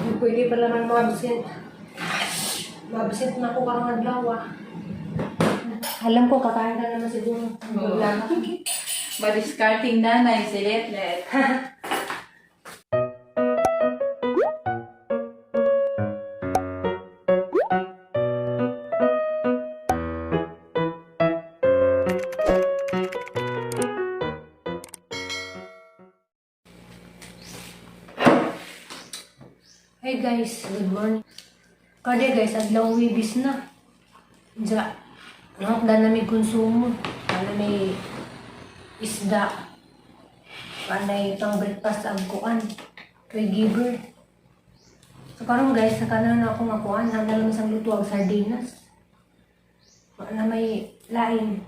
Pwede pala man ma-absent. Ma-absent na ako karang adlaw ah. Alam ko, kakain ka naman siguro. Wala ka. Ma-discarding nanay si Letlet. Hey guys, good morning. Kada guys, adlaw wibis na. Diya, nakakda na may konsumo. Ano may isda. Panay pang breakfast ang kuan. Kay giver. So karon guys, nakanan na akong akuan. Handa lang isang luto ang sardinas. Na may lain.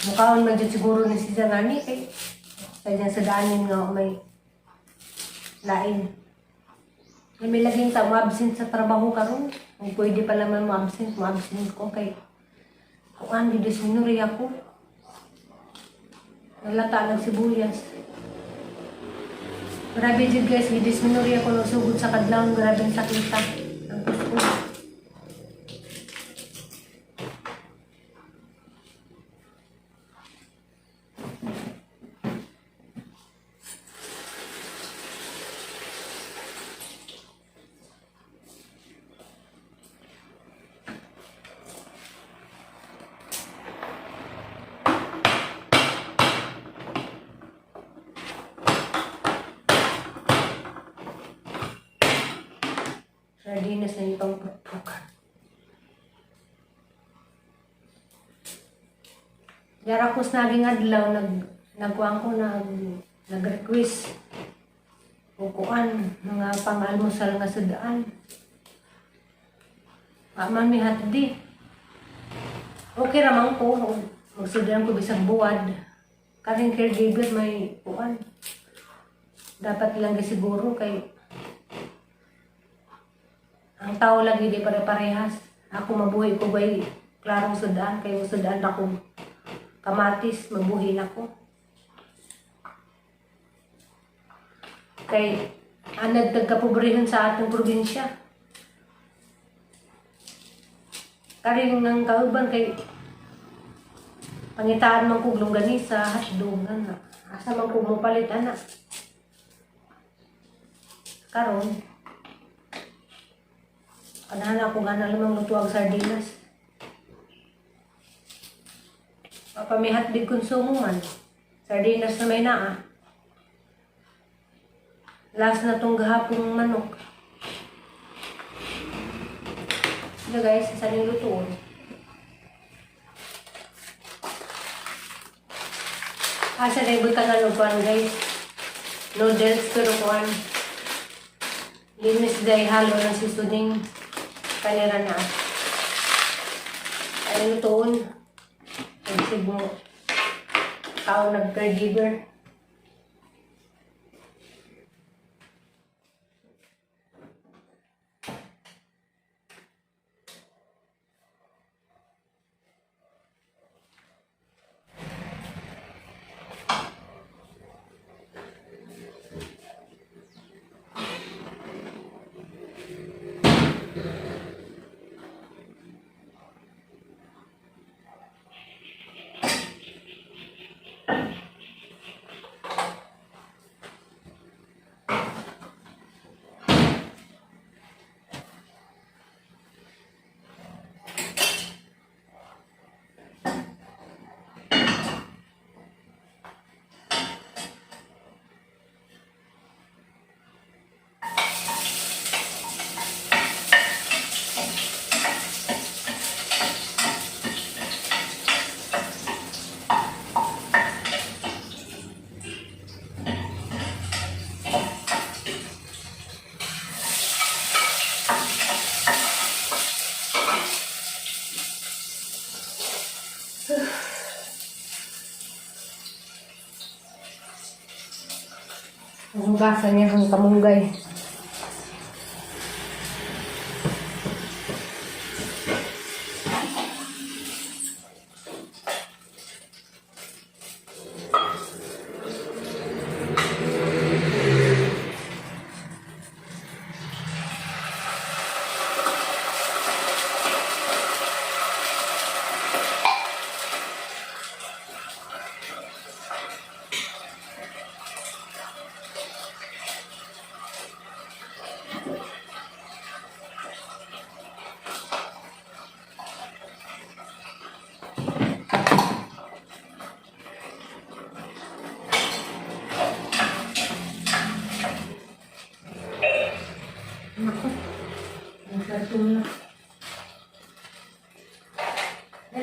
Mukhaon man dyan siguro na si Zanani kay kaya sa daanin nga may lain. May laging ta ma-absent sa trabaho karon. Kung pwede pala man ma-absent ko kay kung ang disinuri ako. Nalata ng sibuyas. Grabe dyan guys, disinuri ako nung sugod sa kadlaw, grabe ang sakita. Ang puso. Sardinas na yung pangpukpuk. Yarakos naging adlaw, nagkuhan ko nag-request. Kukuan, mga pang-almusal nga sudaan. Aman mi hatdi. Okay ramang ko, magsudaan ko bisang buwad. Karing caregiver may kuan. Dapat lang siguro kay ang tao lagi di pare-parehas. Ako mabuhay ko ba'y klarong sudaan, kayo sudaan ako kamatis, mabuhin ako. Kay anad nagkapobrehon sa atong probinsya. Karing ng kauban kay pangitaan man kong longganisa, hotdog, ana. Asa man kong mapalit, ana. Karon, kanahan ako nga na lamang luto ang sardinas. Papamihat din konsumo man. Sardinas na may naa. Last na tong gahapong manok. Ito guys, isa rin lutoon. Asa na ibutang ano kuhan guys. Noodles pero kuhan. Linis dahil halo ng seasoning. Kanira na. Ay lutoon. Nagsig mo. Tao nag-caregiver. Hugasan niya ang kamunggay.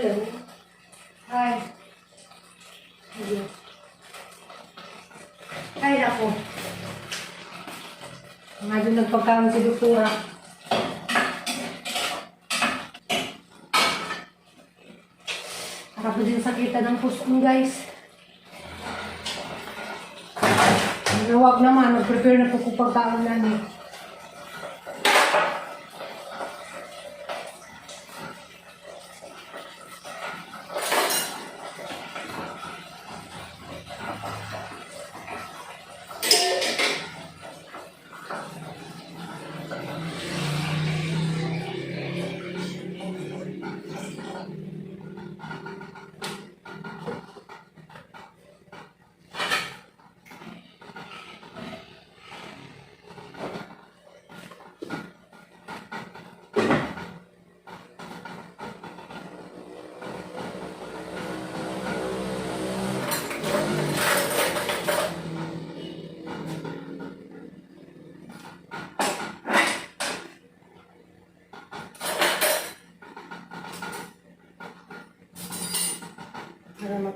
yun. Ay. Ayun. Ay, ako. Ngayon nagpagkaon si Doktora. Para po din sakita ng puso guys. Nawag naman, nag-prepare na po kung pagkaon namin. Salamat.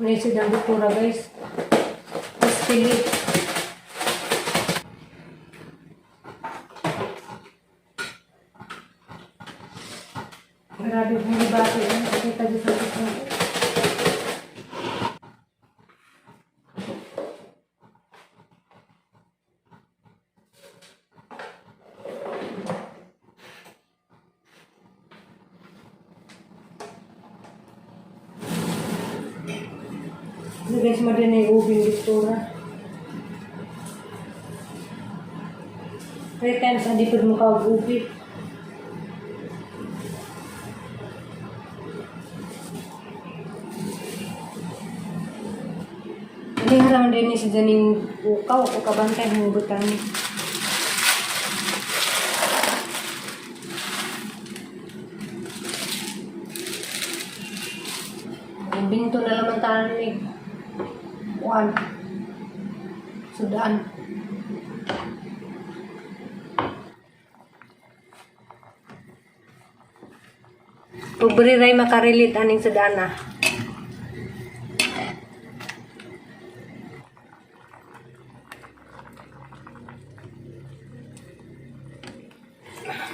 Naisip ng Doktora guys. Mas pilit. Grabe kong libati yan. Kasi tayo sa Doktora. So guys, madali na yung ubing Doktora. 3 times hindi pa mo ka-ubi. Hindi haraman din siya dyan yung ukaw o kabantay ng butan. Yung binto na laman tayo ni Juan. Sudaan. Ubri ray makarilit aning sudana.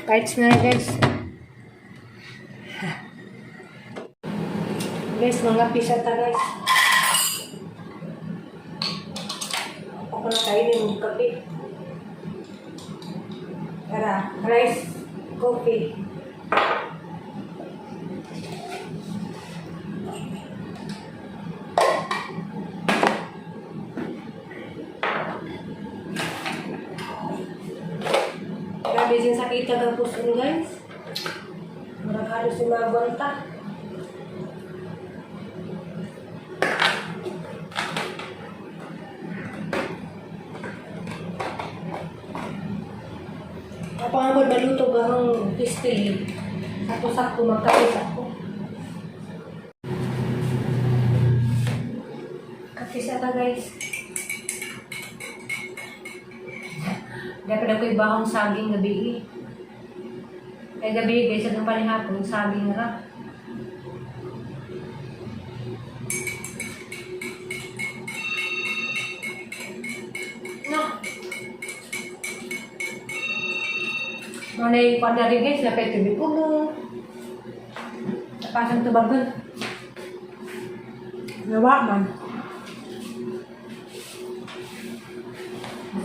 Bites na guys. Guys, mga pisa ta guys. Ako na kainin ng kape. Tara, rice, coffee. Grabe sin sakit ng puso guys. Marag halos yung mga banta. Kapag ako balutog ang pistil, sakto-sakto magkapit ako. Kapisa ta guys. Dapat ako ibahong saging gabi. Kaya gabi guys, ang palihapon, saging na. No. Manay pada rin guys, lapit tubig ko mo. Tapasang tubagan. Nawa man.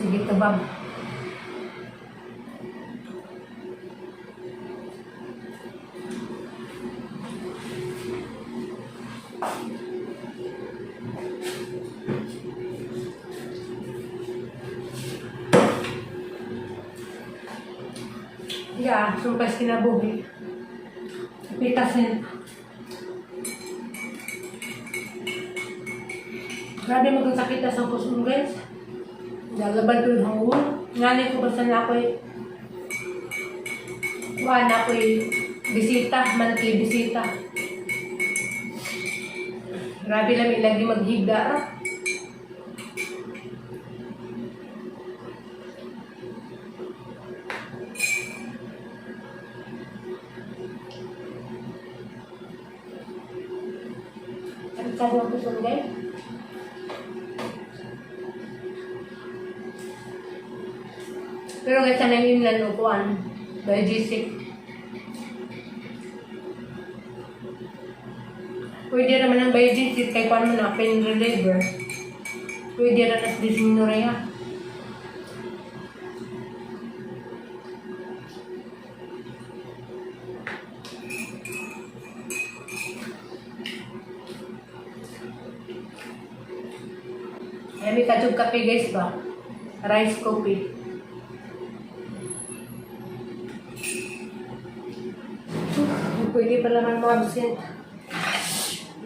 Sige tabang. Ya, sumpah sinabuhi. Pitasin. Grabe magkasakit sa puso guys. Dalaban ko yung hangul. Nganay ko basta na ako'y kuha na ako'y bisita, manaki bisita. Grabe lang lagi maghiga. Ang sabi ng puso guys. Pero guys, sana yung nanukuan. Digestive. Pwede naman ang digestive kay kuan mo na pain reliever. Pwede rin as dysmenorrhea. Ay, may kachog kape guys ba? Rice coffee. Pwede pa naman ma-absent.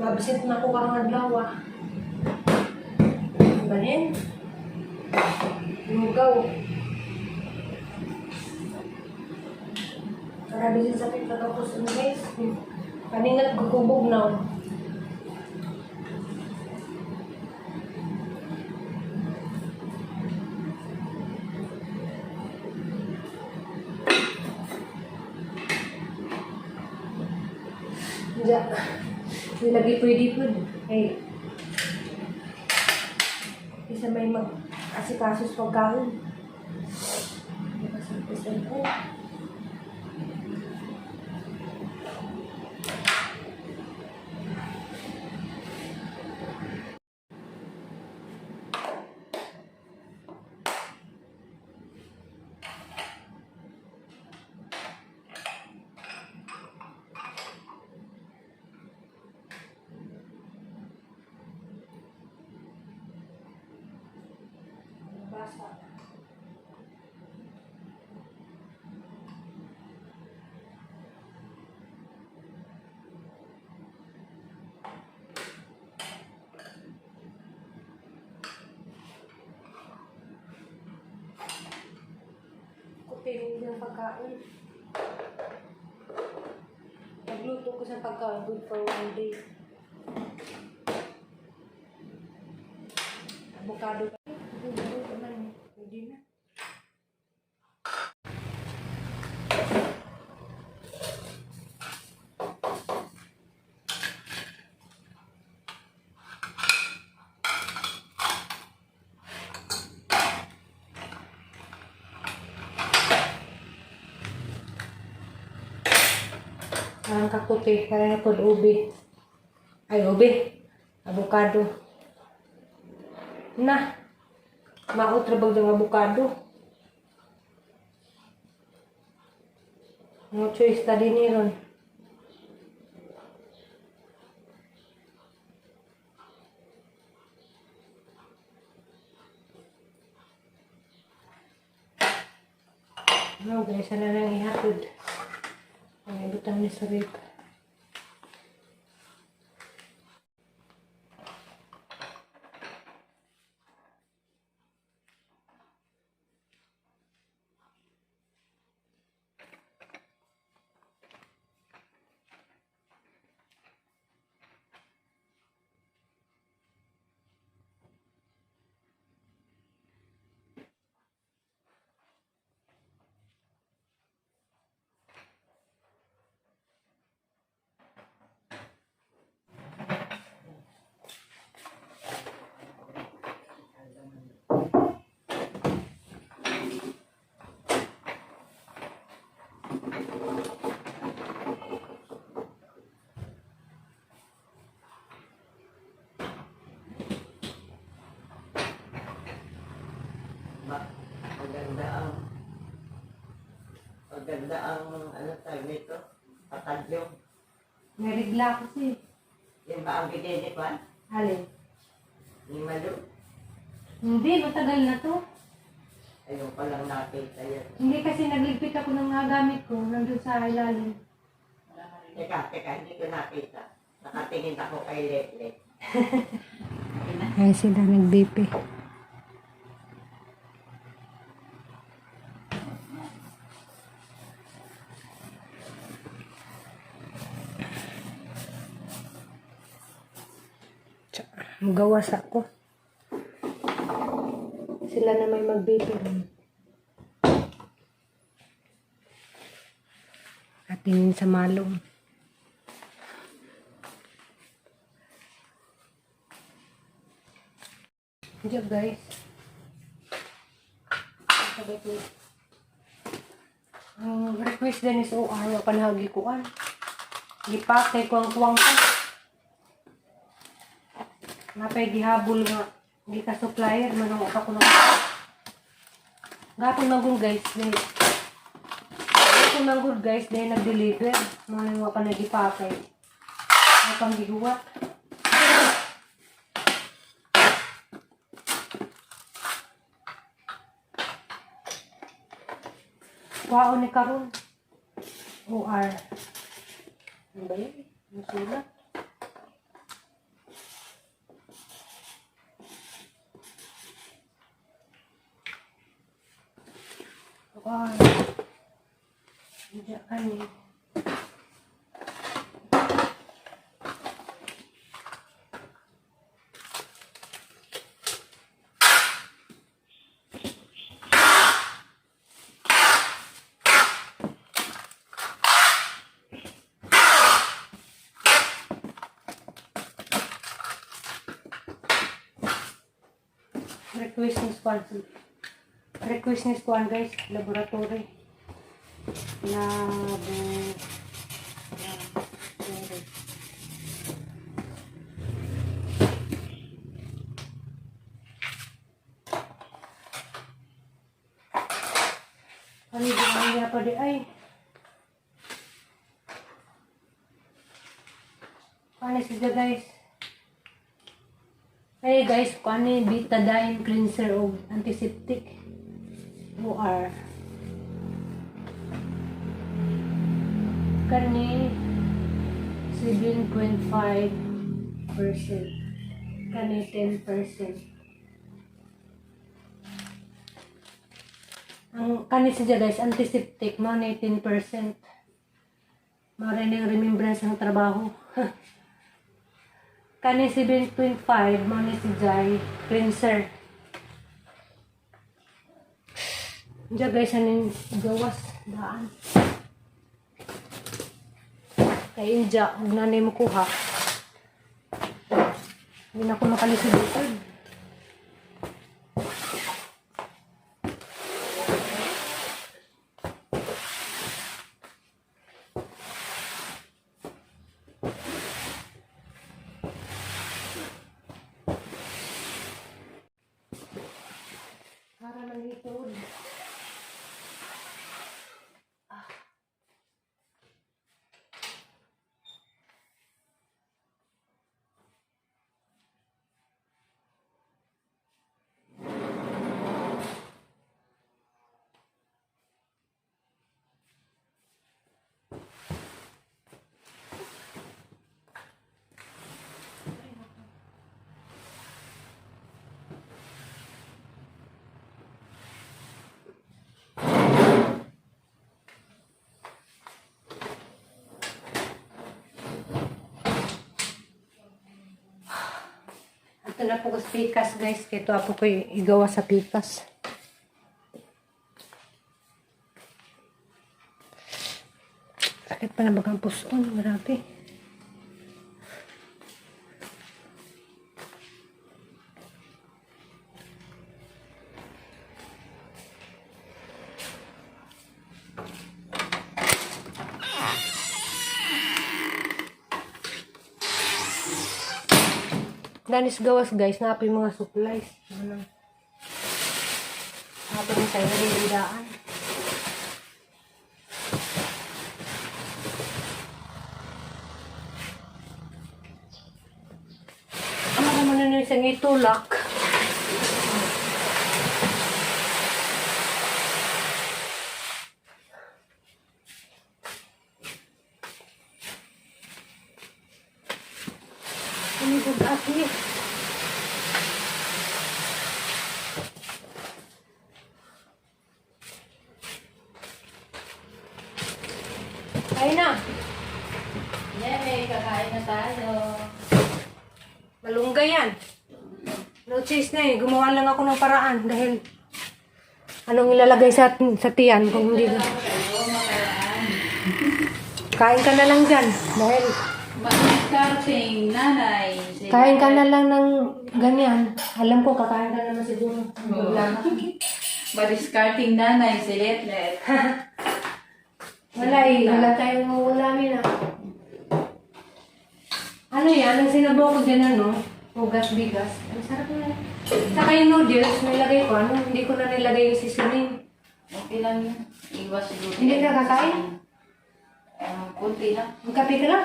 Ma-absent na ako karang adlaw ah. Banin. Lugaw. Grabe din sakit na tapos ano guys. Kaningat gugubog na. Diyan. Hindi lagi pwede po. Ay. Isa may mag-asikasos pagkaon. Kasi ko. Basta. Kutin ng pagkain. Nagluto ko sa pagkain good for 1 day. Avocado. Pwede na. Ang kakuti, kaya po ubi. Ay, ubi. Avocado. Na. Mautrabag ng avocado. Ang choice tadi ni ron. No, guys, sana nang ihatod. Ang ibutang ni sa rip. Maganda ang ano tawag nito, patadyo. May rigla kasi. Yung ba ang bigay ni Juan? Alin? Ni Malu? Hindi, matagal na to. Ayun pa lang nakita yan. Hindi kasi nagligpit ako ng mga gamit ko. Nandun sa ilalim. Teka, hindi ko nakita. Nakatingin ako kay Lele. Ay, sila nag-BP. Magawas ako. Sila na may mag-BP. At tingin sa malong. Diyan guys. Ang request din is OR na panahagi ko an. Gipakay ko ang kuwang ko. Napay gihabol nga. Di ka supplier. Manong ako na. Gapon manggol guys. Gapon manggol guys. Dahil nag-deliver. Manong ako na gipakay. Napang gihuwat. Wow, ni karon. OR. Ano ba yun? Masulat. OR. Diyan kani. Request ni Squan guys, laboratory. Laboratory. Ano yung mga pa di ay? Paano siya guys? Hey guys, kani betadine cleanser o antiseptic OR. Kani 7.5%. Kani 10%. Ang kani siya guys, antiseptic mo 19%. Marinig remembrance ng trabaho. Kani 7.5 mo ni si Jai cleanser. Diyan guys, aning gawas daan. Kay Inja, huwag nanay mo kuha. Hindi na ako makalisibutod. Para ng hitod. Ito na po sa pikas guys. Ito po ko igawa sa pikas. Sakit pa na bagang puson. Grabe. Danis gawas guys, na yung mga supplies. Habang sa'yo nilindaan. Ano naman na isang itulak? Ini bugati. Kain na. Yay, kakain na tayo. Malunggay yan. No cheese na eh. Gumawa lang ako ng paraan dahil anong ilalagay sa tiyan kung hindi ka. Kain ka na lang dyan dahil Mag-discarding nanay. Selete. kain ka na lang ng ganyan. Alam ko kakain ka naman siguro. Wala. Mag-discarding nanay. Selete. Wala eh. Wala tayong ulamin ah. Ano yan? Ang sinabaw ko dyan ano? Ugas, bigas. Ang sarap na. Saka yung noodles, nilagay ko ano? Hindi ko na nilagay yung seasoning. Okay lang yun. Iwas siguro. Hindi ka kakain? Kunti lang. Magkape ka lang.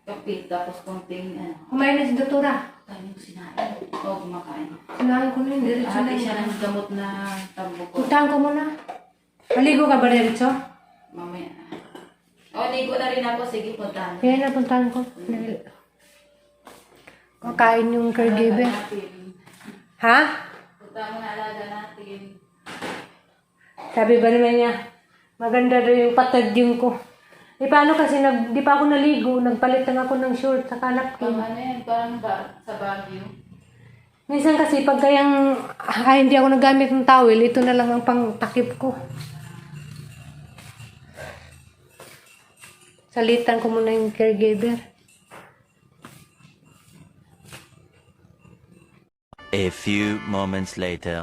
Kape, tapos konting Kumain na si Doktora. kanin ko sinain. O, kumakain. Sinahan ko na yun. Diretso na Ate yun. siya ng gamot na tambo ko. Puntahan ko muna. Maligo ka ba diretso? Mamaya. O, ligo na rin ako. Sige, puntahan. Kaya na puntahan ko. Dahil kakain yung caregiver. Alaga natin. Ha? Punta mo na alaga natin. Sabi ba naman niya, maganda daw yung patadyong ko. Eh paano kasi di pa ako naligo, nagpalit lang ako ng short sa Pang napkin. ano yan, parang sa Baguio. Minsan kasi pag kayang hindi ako nagamit ng towel, ito na lang ang pangtakip ko. Salitan ko muna yung caregiver. A few moments later.